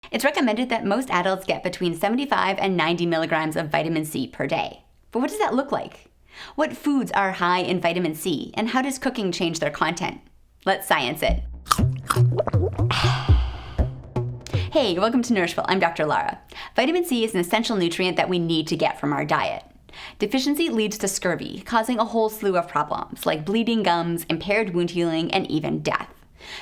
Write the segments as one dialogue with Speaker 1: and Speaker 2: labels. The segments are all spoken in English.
Speaker 1: It's recommended that most adults get between 75 and 90 milligrams of vitamin C per day. But what does that look like? What foods are high in vitamin C, and how does cooking change their content? Let's science it. Hey, welcome to Nourishable. I'm Dr. Lara. Vitamin C is an essential nutrient that we need to get from our diet. Deficiency leads to scurvy, causing a whole slew of problems like bleeding gums, impaired wound healing, and even death.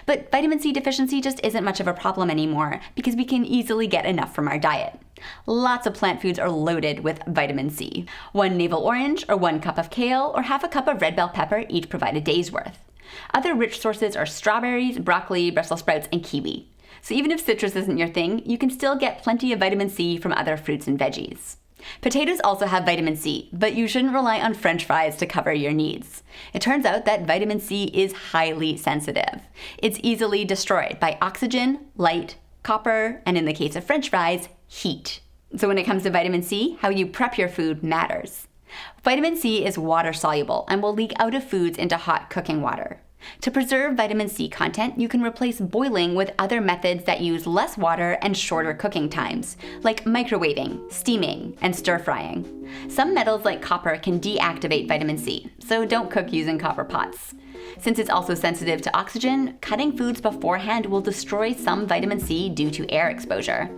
Speaker 1: But vitamin C deficiency just isn't much of a problem anymore because we can easily get enough from our diet. Lots of plant foods are loaded with vitamin C. 1 navel orange, or 1 cup of kale, or half a cup of red bell pepper each provide a day's worth. Other rich sources are strawberries, broccoli, Brussels sprouts, and kiwi. So even if citrus isn't your thing, you can still get plenty of vitamin C from other fruits and veggies. Potatoes also have vitamin C, but you shouldn't rely on French fries to cover your needs. It turns out that vitamin C is highly sensitive. It's easily destroyed by oxygen, light, copper, and in the case of French fries, heat. So when it comes to vitamin C, how you prep your food matters. Vitamin C is water soluble and will leak out of foods into hot cooking water. To preserve vitamin C content, you can replace boiling with other methods that use less water and shorter cooking times, like microwaving, steaming, and stir-frying. Some metals like copper can deactivate vitamin C, so don't cook using copper pots. Since it's also sensitive to oxygen, cutting foods beforehand will destroy some vitamin C due to air exposure.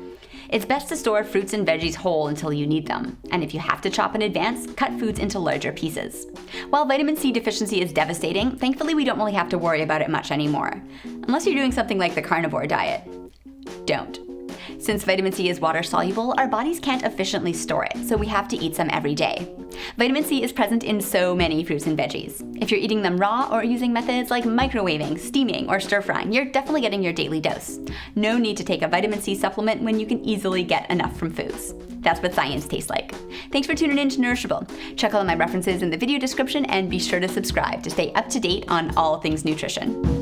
Speaker 1: It's best to store fruits and veggies whole until you need them, and if you have to chop in advance, cut foods into larger pieces. While vitamin C deficiency is devastating, thankfully we don't really have to worry about it much anymore. Unless you're doing something like the carnivore diet. Don't. Since vitamin C is water soluble, our bodies can't efficiently store it, so we have to eat some every day. Vitamin C is present in so many fruits and veggies. If you're eating them raw or using methods like microwaving, steaming, or stir-frying, you're definitely getting your daily dose. No need to take a vitamin C supplement when you can easily get enough from foods. That's what science tastes like. Thanks for tuning in to Nourishable. Check out my references in the video description and be sure to subscribe to stay up to date on all things nutrition.